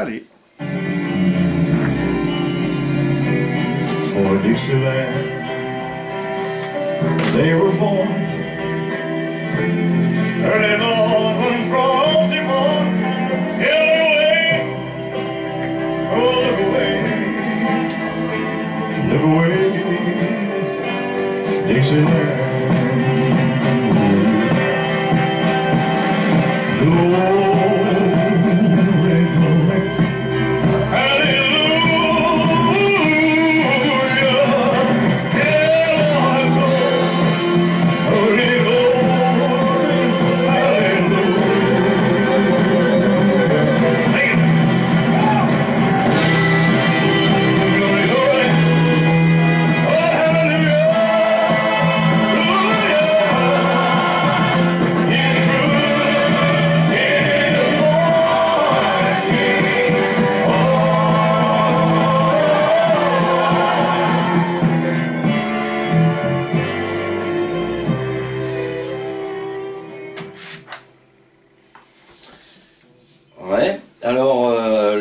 Allez. For Dixieland, they were born early on one frosty morn. Yeah, look away, look away, Dixieland.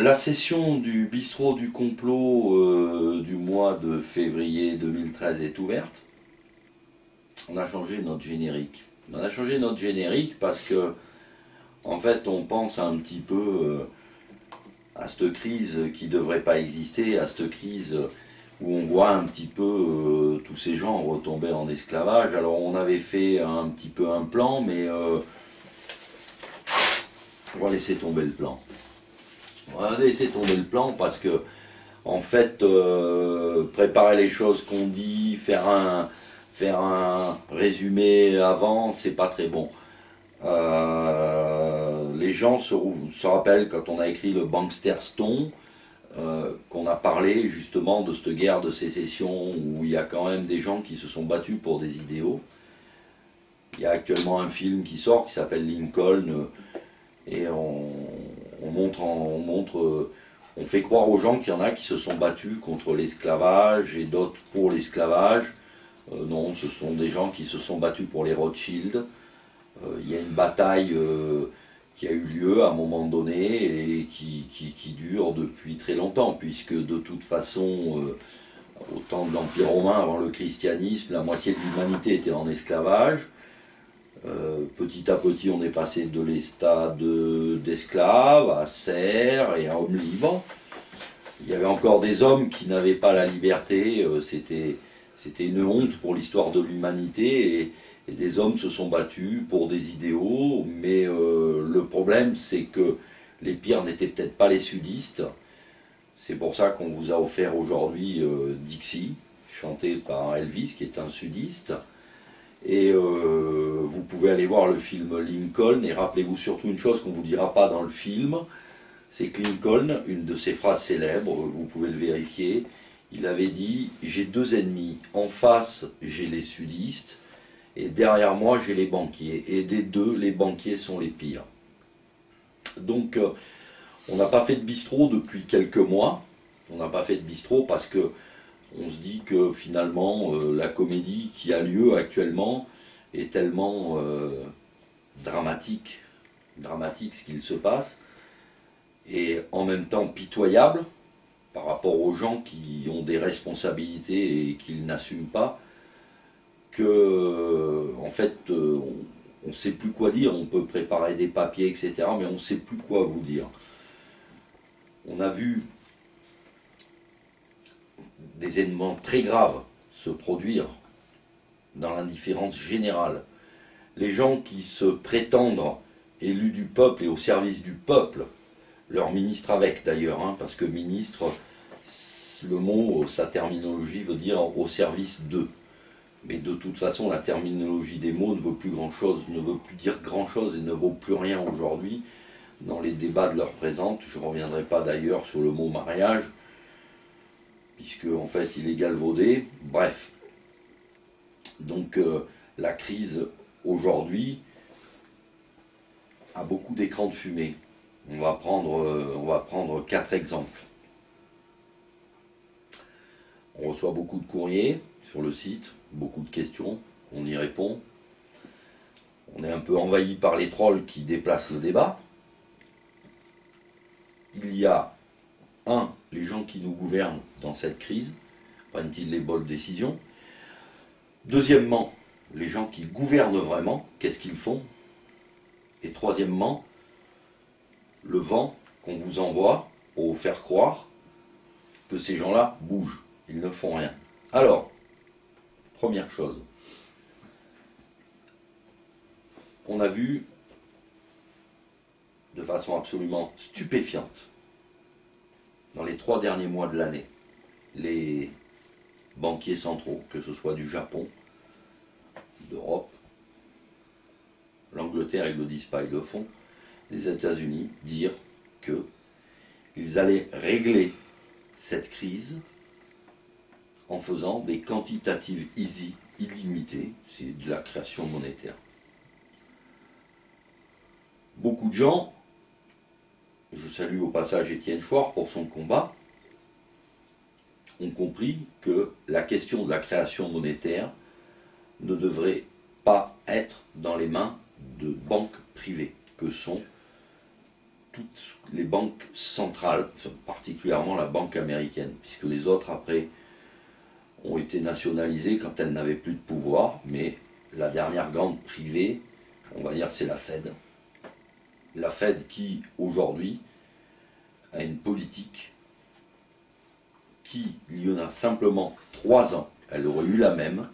La session du bistrot du complot du mois de février 2013 est ouverte. On a changé notre générique. On a changé notre générique parce que, en fait, on pense un petit peu à cette crise qui ne devrait pas exister, à cette crise où on voit un petit peu tous ces gens retomber en esclavage. Alors on avait fait un petit peu un plan, mais on va laisser tomber le plan. On va laisser tomber le plan parce que, en fait, préparer les choses qu'on dit, faire un résumé avant, c'est pas très bon. Les gens se rappellent quand on a écrit le Bankster Stone, qu'on a parlé justement de cette guerre de sécession où il y a quand même des gens qui se sont battus pour des idéaux. Il y a actuellement un film qui sort qui s'appelle Lincoln et on fait croire aux gens qu'il y en a qui se sont battus contre l'esclavage et d'autres pour l'esclavage. Non, ce sont des gens qui se sont battus pour les Rothschild. Il y a une bataille qui a eu lieu à un moment donné et qui dure depuis très longtemps, puisque de toute façon, au temps de l'Empire romain, avant le christianisme, la moitié de l'humanité était en esclavage. Petit à petit, on est passé de l'estade d'esclaves à serfs et à hommes libres. Il y avait encore des hommes qui n'avaient pas la liberté, c'était une honte pour l'histoire de l'humanité, et des hommes se sont battus pour des idéaux, mais le problème c'est que les pires n'étaient peut-être pas les sudistes. C'est pour ça qu'on vous a offert aujourd'hui Dixie, chanté par Elvis, qui est un sudiste. Et vous pouvez aller voir le film Lincoln, et rappelez-vous surtout une chose qu'on ne vous dira pas dans le film, c'est que Lincoln, une de ses phrases célèbres, vous pouvez le vérifier, il avait dit « J'ai deux ennemis, en face j'ai les sudistes, et derrière moi j'ai les banquiers, et des deux, les banquiers sont les pires. » Donc on n'a pas fait de bistrot depuis quelques mois, on n'a pas fait de bistrot parce que on se dit que finalement la comédie qui a lieu actuellement est tellement dramatique ce qu'il se passe, et en même temps pitoyable par rapport aux gens qui ont des responsabilités et qu'ils n'assument pas, que en fait on ne sait plus quoi dire. On peut préparer des papiers, etc., mais on ne sait plus quoi vous dire. On a vu des événements très graves se produire dans l'indifférence générale. Les gens qui se prétendent élus du peuple et au service du peuple, leur ministre avec d'ailleurs, hein, parce que ministre, le mot, sa terminologie veut dire au service d'eux. Mais de toute façon, la terminologie des mots ne veut plus grand-chose, ne veut plus dire grand-chose et ne vaut plus rien aujourd'hui. Dans les débats de l'heure présente, je ne reviendrai pas d'ailleurs sur le mot mariage, puisque en fait il est galvaudé. Bref. Donc la crise aujourd'hui a beaucoup d'écrans de fumée. On va prendre 4 exemples. On reçoit beaucoup de courriers sur le site, beaucoup de questions, on y répond. On est un peu envahi par les trolls qui déplacent le débat. il y a, les gens qui nous gouvernent dans cette crise, prennent-ils les bonnes décisions? Deuxièmement, les gens qui gouvernent vraiment, qu'est-ce qu'ils font? Et troisièmement, le vent qu'on vous envoie pour vous faire croire que ces gens-là bougent. Ils ne font rien. Alors, première chose, on a vu de façon absolument stupéfiante, dans les 3 derniers mois de l'année, les banquiers centraux, que ce soit du Japon, d'Europe, l'Angleterre, ils ne le disent pas, ils le font, les États-Unis, dire qu'ils allaient régler cette crise en faisant des quantitative easy illimitées, c'est de la création monétaire. Beaucoup de gens, je salue au passage Étienne Chouard pour son combat, ont compris que la question de la création monétaire ne devrait pas être dans les mains de banques privées, que sont toutes les banques centrales, particulièrement la banque américaine, puisque les autres, après, ont été nationalisées quand elles n'avaient plus de pouvoir, mais la dernière grande privée, on va dire, c'est la Fed. La Fed qui, aujourd'hui, a une politique qui, il y en a simplement 3 ans, elle aurait eu la même,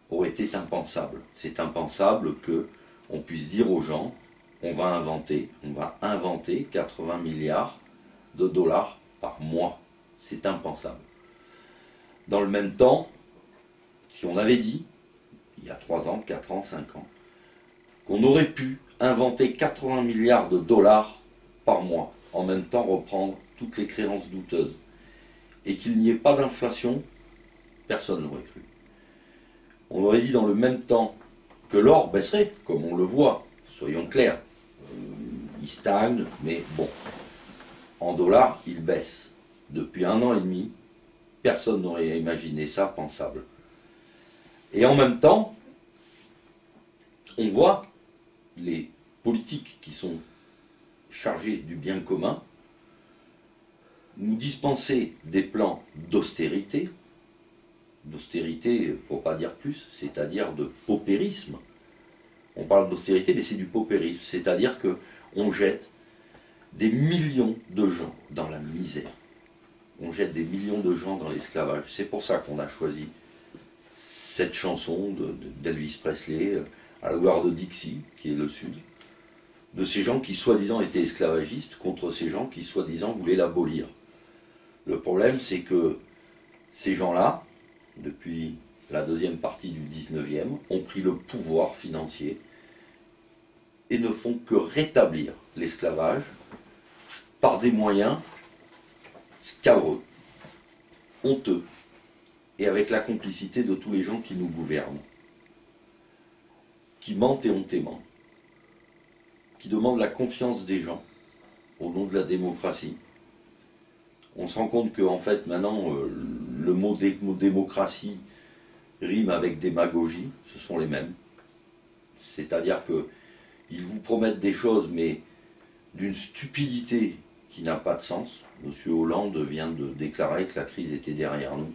aurait été impensable. C'est impensable qu'on puisse dire aux gens, on va inventer 80 milliards de dollars par mois. C'est impensable. Dans le même temps, si on avait dit, il y a 3 ans, 4 ans, 5 ans, qu'on aurait pu inventer 80 milliards de dollars par mois, en même temps reprendre toutes les créances douteuses, et qu'il n'y ait pas d'inflation, personne n'aurait cru. On aurait dit dans le même temps que l'or baisserait, comme on le voit, soyons clairs. Il stagne, mais bon, en dollars, il baisse. Depuis 1 an et demi, personne n'aurait imaginé ça pensable. Et en même temps, on voit les politiques qui sont chargés du bien commun nous dispenser des plans d'austérité, pour ne pas dire plus, c'est-à-dire de paupérisme. On parle d'austérité, mais c'est du paupérisme, c'est-à-dire qu'on jette des millions de gens dans la misère. On jette des millions de gens dans l'esclavage. C'est pour ça qu'on a choisi cette chanson d'Elvis Presley, à la gloire de Dixie, qui est le Sud, de ces gens qui soi-disant étaient esclavagistes contre ces gens qui soi-disant voulaient l'abolir. Le problème, c'est que ces gens-là, depuis la deuxième partie du 19e, ont pris le pouvoir financier et ne font que rétablir l'esclavage par des moyens scabreux, honteux, et avec la complicité de tous les gens qui nous gouvernent, qui mentent et hontément, qui demandent la confiance des gens au nom de la démocratie. On se rend compte qu'en fait, maintenant, le mot démocratie rime avec démagogie, ce sont les mêmes. C'est-à-dire qu'ils vous promettent des choses, mais d'une stupidité qui n'a pas de sens. Monsieur Hollande vient de déclarer que la crise était derrière nous.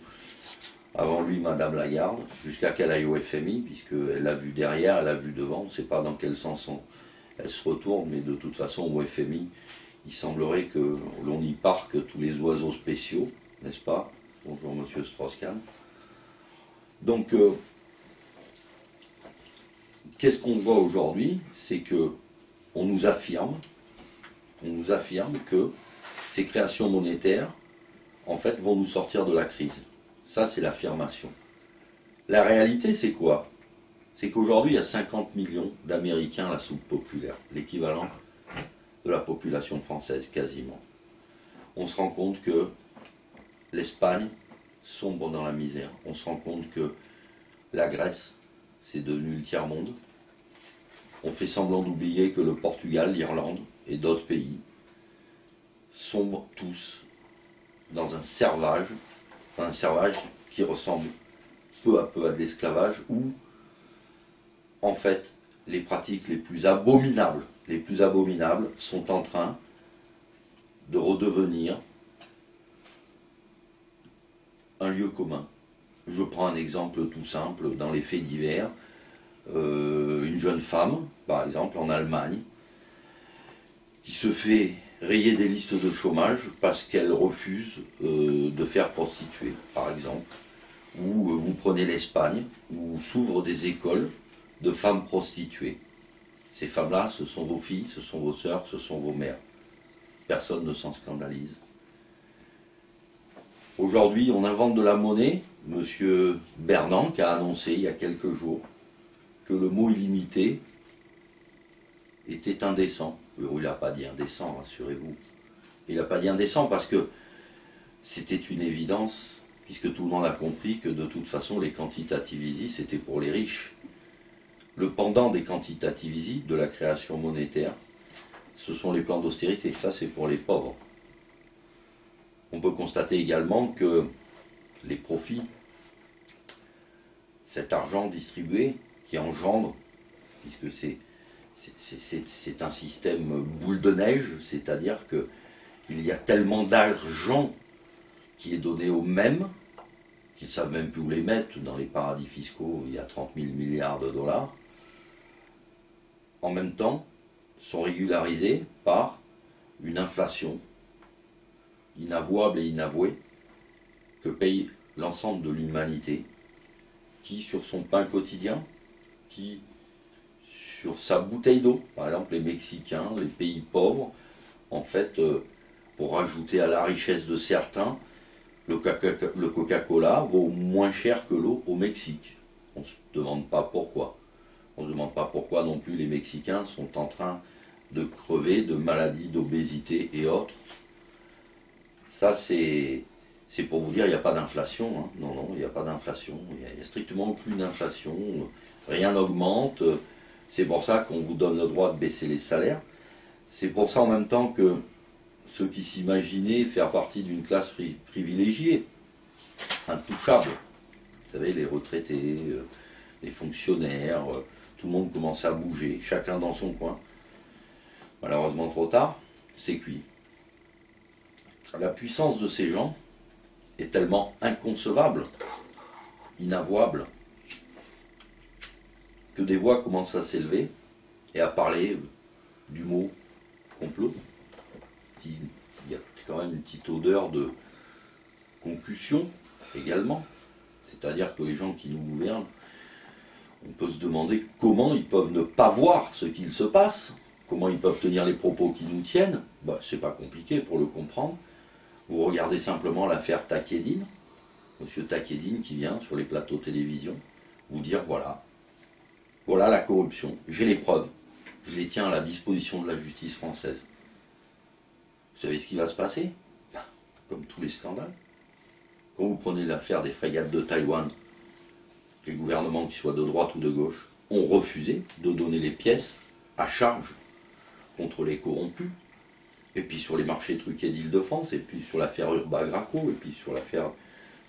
Avant lui, Madame Lagarde, jusqu'à qu'elle aille au FMI, puisqu'elle a vu derrière, elle a vu devant, on ne sait pas dans quel sens elle se retourne, mais de toute façon, au FMI, il semblerait que l'on y parque tous les oiseaux spéciaux, n'est-ce pas? Bonjour Monsieur Strauss-Kahn. Donc, qu'est-ce qu'on voit aujourd'hui? C'est que on nous affirme que ces créations monétaires, en fait, vont nous sortir de la crise. Ça, c'est l'affirmation. La réalité, c'est quoi? C'est qu'aujourd'hui, il y a 50 millions d'Américains à la soupe populaire, l'équivalent de la population française, quasiment. On se rend compte que l'Espagne sombre dans la misère. On se rend compte que la Grèce, c'est devenu le tiers-monde. On fait semblant d'oublier que le Portugal, l'Irlande et d'autres pays sombrent tous dans un servage qui ressemble peu à peu à de l'esclavage, où en fait les pratiques les plus abominables sont en train de redevenir un lieu commun. Je prends un exemple tout simple dans les faits divers. Une jeune femme, par exemple en Allemagne, qui se fait rayer des listes de chômage parce qu'elle refuse de faire prostituer, par exemple. Ou vous prenez l'Espagne, où s'ouvrent des écoles de femmes prostituées. Ces femmes-là, ce sont vos filles, ce sont vos sœurs, ce sont vos mères. Personne ne s'en scandalise. Aujourd'hui, on invente de la monnaie. Monsieur Bernand qui a annoncé il y a quelques jours que le mot illimité était indécent. Il n'a pas dit indécent, rassurez-vous. Il n'a pas dit indécent parce que c'était une évidence, puisque tout le monde a compris que de toute façon les quantitative easy c'était pour les riches. Le pendant des quantitative easy, de la création monétaire, ce sont les plans d'austérité. Ça c'est pour les pauvres. On peut constater également que les profits, cet argent distribué qui engendre, puisque c'est un système boule de neige, c'est-à-dire qu'il y a tellement d'argent qui est donné aux mêmes, qu'ils ne savent même plus où les mettre. Dans les paradis fiscaux, il y a 30 000 milliards de dollars. En même temps, sont régularisés par une inflation inavouable et inavouée que paye l'ensemble de l'humanité, qui sur son pain quotidien, qui sur sa bouteille d'eau, par exemple les Mexicains, les pays pauvres, en fait, pour rajouter à la richesse de certains, le Coca-Cola vaut moins cher que l'eau au Mexique. On ne se demande pas pourquoi. On ne se demande pas pourquoi non plus les Mexicains sont en train de crever de maladies, d'obésité et autres. Ça, c'est pour vous dire, il n'y a pas d'inflation. Hein. Non, non, il n'y a pas d'inflation. Il n'y a strictement aucune inflation. Rien n'augmente. C'est pour ça qu'on vous donne le droit de baisser les salaires. C'est pour ça en même temps que ceux qui s'imaginaient faire partie d'une classe privilégiée, intouchable, vous savez, les retraités, les fonctionnaires, tout le monde commence à bouger, chacun dans son coin. Malheureusement trop tard, c'est cuit. La puissance de ces gens est tellement inconcevable, inavouable, que des voix commencent à s'élever et à parler du mot complot. Il y a quand même une petite odeur de concussion également. C'est-à-dire que les gens qui nous gouvernent, on peut se demander comment ils peuvent ne pas voir ce qu'il se passe, comment ils peuvent tenir les propos qui nous tiennent. Ben, c'est pas compliqué pour le comprendre. Vous regardez simplement l'affaire Takedine, monsieur Takedine qui vient sur les plateaux de télévision vous dire voilà la corruption, j'ai les preuves, je les tiens à la disposition de la justice française. Vous savez ce qui va se passer? Comme tous les scandales. Quand vous prenez l'affaire des frégates de Taïwan, les gouvernements, qui soient de droite ou de gauche, ont refusé de donner les pièces à charge contre les corrompus. Et puis sur les marchés truqués d'Île-de-France, et puis sur l'affaire Urbagraco, et puis sur l'affaire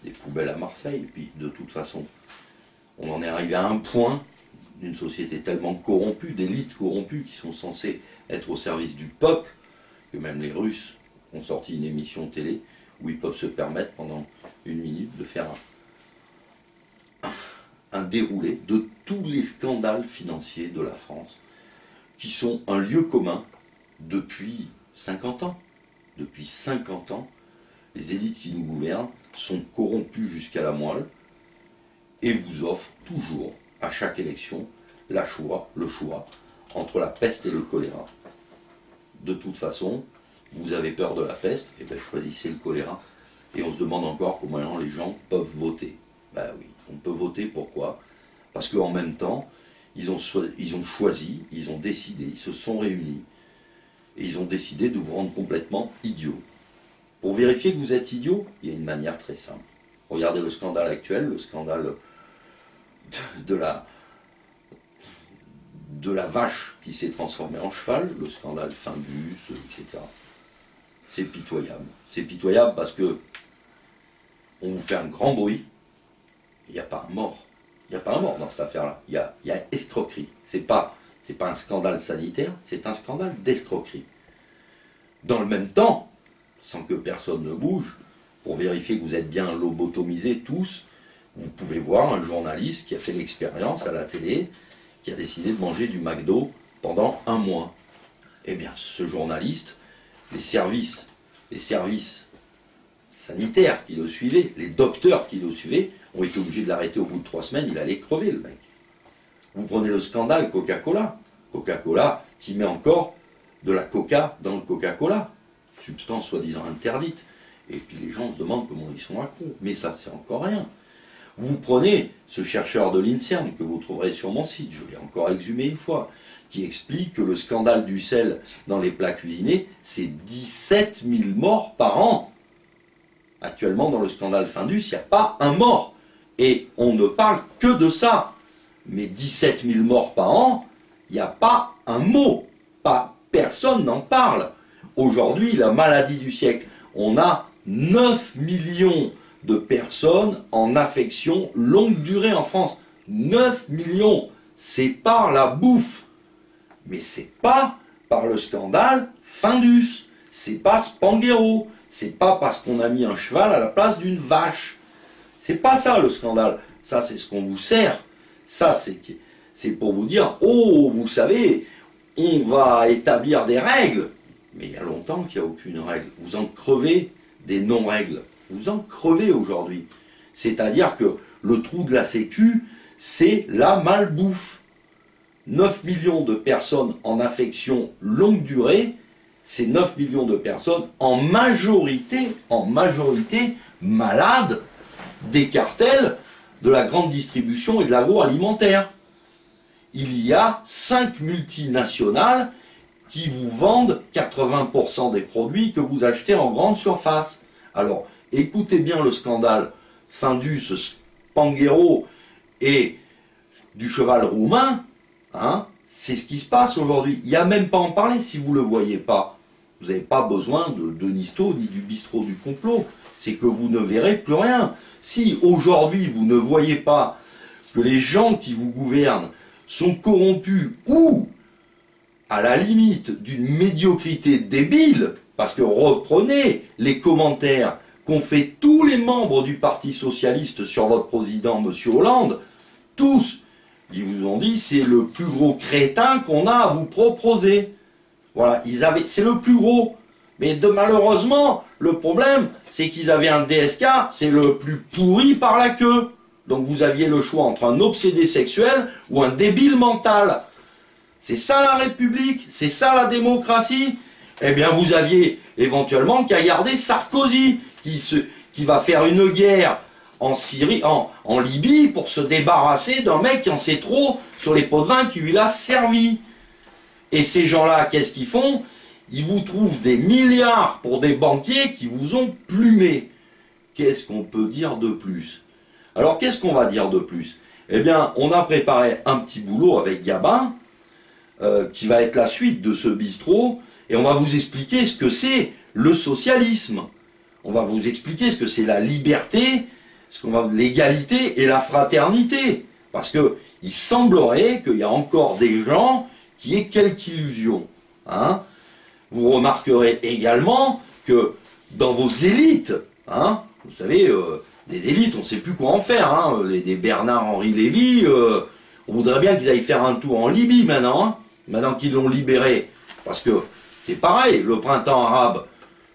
des poubelles à Marseille. Et puis de toute façon, on en est arrivé à un point d'une société tellement corrompue, d'élites corrompues qui sont censées être au service du peuple, que même les Russes ont sorti une émission télé où ils peuvent se permettre pendant une minute de faire un déroulé de tous les scandales financiers de la France, qui sont un lieu commun depuis 50 ans. Depuis 50 ans, les élites qui nous gouvernent sont corrompues jusqu'à la moelle et vous offrent toujours, à chaque élection, le choix entre la peste et le choléra. De toute façon, vous avez peur de la peste, et bien choisissez le choléra. Et on se demande encore comment les gens peuvent voter. Ben oui, on peut voter, pourquoi? Parce qu'en même temps, ils ont choisi, ils ont décidé, ils se sont réunis, et ils ont décidé de vous rendre complètement idiot. Pour vérifier que vous êtes idiot, il y a une manière très simple. Regardez le scandale actuel, le scandale de la vache qui s'est transformée en cheval, le scandale Findus, etc. C'est pitoyable. C'est pitoyable parce que on vous fait un grand bruit, il n'y a pas un mort. Il n'y a pas un mort dans cette affaire-là. Il y a escroquerie. C'est pas un scandale sanitaire, c'est un scandale d'escroquerie. Dans le même temps, sans que personne ne bouge, pour vérifier que vous êtes bien lobotomisés tous, vous pouvez voir un journaliste qui a fait l'expérience à la télé, qui a décidé de manger du McDo pendant 1 mois. Eh bien, ce journaliste, les services sanitaires qui le suivaient, les docteurs qui le suivaient, ont été obligés de l'arrêter au bout de 3 semaines, il allait crever le mec. Vous prenez le scandale Coca-Cola. Coca-Cola qui met encore de la coca dans le Coca-Cola, substance soi-disant interdite. Et puis les gens se demandent comment ils sont accros. Mais ça, c'est encore rien. Vous prenez ce chercheur de l'INSERM que vous trouverez sur mon site, je l'ai encore exhumé une fois, qui explique que le scandale du sel dans les plats cuisinés, c'est 17 000 morts par an. Actuellement, dans le scandale Findus, il n'y a pas un mort. Et on ne parle que de ça. Mais 17 000 morts par an, il n'y a pas un mot. Personne n'en parle. Aujourd'hui, la maladie du siècle, on a 9 millions de personnes en affection longue durée en France. 9 millions. C'est par la bouffe. Mais c'est pas par le scandale Findus. C'est pas Spanghero. C'est pas parce qu'on a mis un cheval à la place d'une vache. C'est pas ça le scandale. Ça, c'est ce qu'on vous sert. Ça, c'est pour vous dire, oh, vous savez, on va établir des règles. Mais il y a longtemps qu'il n'y a aucune règle. Vous en crevez des non-règles. Vous en crevez aujourd'hui. C'est-à-dire que le trou de la Sécu, c'est la malbouffe. 9 millions de personnes en affection longue durée, c'est 9 millions de personnes en majorité malades des cartels de la grande distribution et de l'agroalimentaire. Il y a 5 multinationales qui vous vendent 80% des produits que vous achetez en grande surface. Alors, écoutez bien le scandale Findus, Spanghero et du cheval roumain, hein, c'est ce qui se passe aujourd'hui. Il n'y a même pas à en parler si vous ne le voyez pas. Vous n'avez pas besoin de Nisto ni du bistrot du complot. C'est que vous ne verrez plus rien. Si aujourd'hui vous ne voyez pas que les gens qui vous gouvernent sont corrompus ou à la limite d'une médiocrité débile, parce que reprenez les commentaires qu'ont fait tous les membres du Parti Socialiste sur votre président, M. Hollande, tous, ils vous ont dit c'est le plus gros crétin qu'on a à vous proposer. Voilà, c'est le plus gros. Mais malheureusement, le problème, c'est qu'ils avaient un DSK, c'est le plus pourri par la queue. Donc vous aviez le choix entre un obsédé sexuel ou un débile mental. C'est ça la République, c'est ça la démocratie. Eh bien vous aviez éventuellement qu'à garder Sarkozy, qui va faire une guerre en Syrie, en Libye, pour se débarrasser d'un mec qui en sait trop sur les pots de vin qui lui a servi. Et ces gens-là, qu'est-ce qu'ils font? Ils vous trouvent des milliards pour des banquiers qui vous ont plumé. Qu'est-ce qu'on peut dire de plus? Alors, qu'est-ce qu'on va dire de plus? Eh bien, on a préparé un petit boulot avec Gabin, qui va être la suite de ce bistrot, et on va vous expliquer ce que c'est le socialisme. On va vous expliquer ce que c'est la liberté, l'égalité et la fraternité. Parce qu'il semblerait qu'il y a encore des gens qui aient quelque illusion. Hein? Vous remarquerez également que dans vos élites, hein, vous savez, des élites, on ne sait plus quoi en faire. Hein, des Bernard-Henri Lévy, on voudrait bien qu'ils aillent faire un tour en Libye maintenant, hein, maintenant qu'ils l'ont libéré. Parce que c'est pareil, le printemps arabe,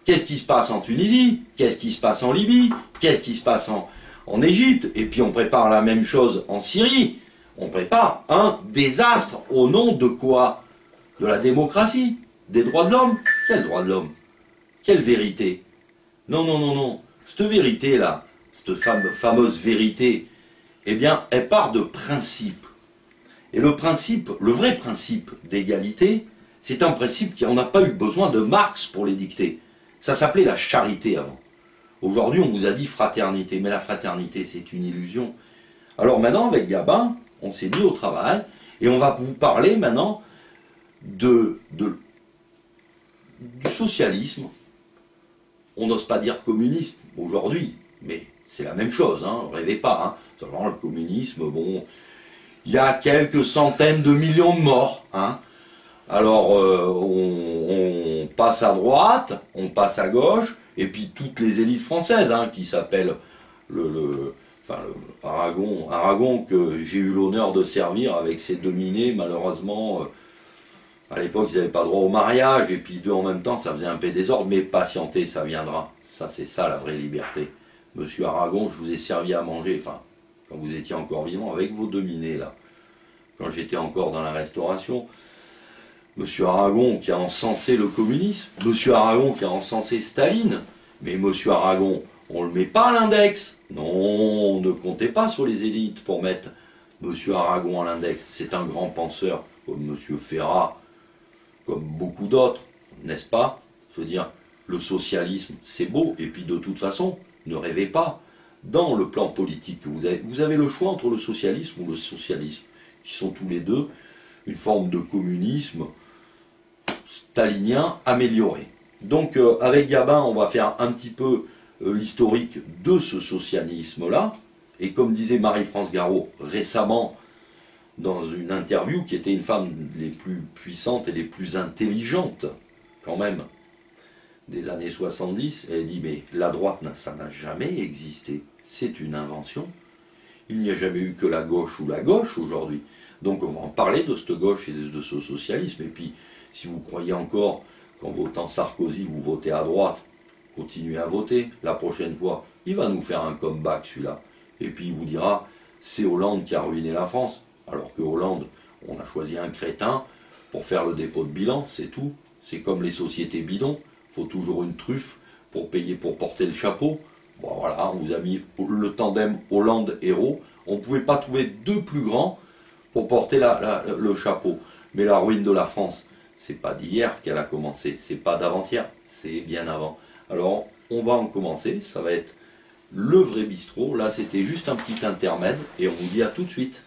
qu'est-ce qui se passe en Tunisie? Qu'est-ce qui se passe en Libye? Qu'est-ce qui se passe en Égypte? Et puis on prépare la même chose en Syrie. On prépare un désastre au nom de quoi? De la démocratie? Des droits de l'homme? Quel droit de l'homme? Quelle vérité? Non, non, non, non. Cette vérité-là, cette fameuse vérité, eh bien, elle part de principe. Et le vrai principe d'égalité, c'est un principe qu'on n'a pas eu besoin de Marx pour les dicter. Ça s'appelait la charité avant. Aujourd'hui, on vous a dit fraternité, mais la fraternité, c'est une illusion. Alors maintenant, avec Gabin, on s'est mis au travail, et on va vous parler maintenant du socialisme. On n'ose pas dire communisme aujourd'hui, mais c'est la même chose, hein, rêvez pas. Hein. Seulement, le communisme, bon, il y a quelques centaines de millions de morts. Hein. Alors, passe à droite, on passe à gauche, et puis toutes les élites françaises, hein, qui s'appellent Aragon que j'ai eu l'honneur de servir avec ses dominés, malheureusement, à l'époque ils n'avaient pas droit au mariage, et puis deux en même temps, ça faisait un peu désordre, mais patientez, ça viendra. Ça, c'est ça la vraie liberté. Monsieur Aragon, je vous ai servi à manger, enfin, quand vous étiez encore vivant, avec vos dominés, là. Quand j'étais encore dans la restauration, Monsieur Aragon qui a encensé le communisme, Monsieur Aragon qui a encensé Staline, mais Monsieur Aragon, on ne le met pas à l'index. Non, ne comptez pas sur les élites pour mettre Monsieur Aragon à l'index. C'est un grand penseur, comme Monsieur Ferrat, comme beaucoup d'autres, n'est-ce pas? Je veux dire, le socialisme, c'est beau, et puis de toute façon, ne rêvez pas. Dans le plan politique que vous avez le choix entre le socialisme ou le socialisme, qui sont tous les deux une forme de communisme stalinien amélioré. Donc avec Gabin, on va faire un petit peu l'historique de ce socialisme-là, et comme disait Marie-France Garot récemment dans une interview, qui était une femme les plus puissantes et les plus intelligentes, quand même, des années 70, elle dit, mais la droite, ça n'a jamais existé, c'est une invention. Il n'y a jamais eu que la gauche ou la gauche aujourd'hui. Donc on va en parler de cette gauche et de ce socialisme. Et puis, si vous croyez encore qu'en votant Sarkozy, vous votez à droite, continuez à voter. La prochaine fois, il va nous faire un comeback, celui-là. Et puis il vous dira, c'est Hollande qui a ruiné la France. Alors que Hollande, on a choisi un crétin pour faire le dépôt de bilan, c'est tout. C'est comme les sociétés bidons. Il faut toujours une truffe pour payer, pour porter le chapeau. Bon voilà, on vous a mis le tandem Hollande-Hérault. On ne pouvait pas trouver deux plus grands pour porter le chapeau. Mais la ruine de la France, c'est pas d'hier qu'elle a commencé, c'est pas d'avant-hier, c'est bien avant. Alors, on va en commencer, ça va être le vrai bistrot. Là, c'était juste un petit intermède, et on vous dit à tout de suite.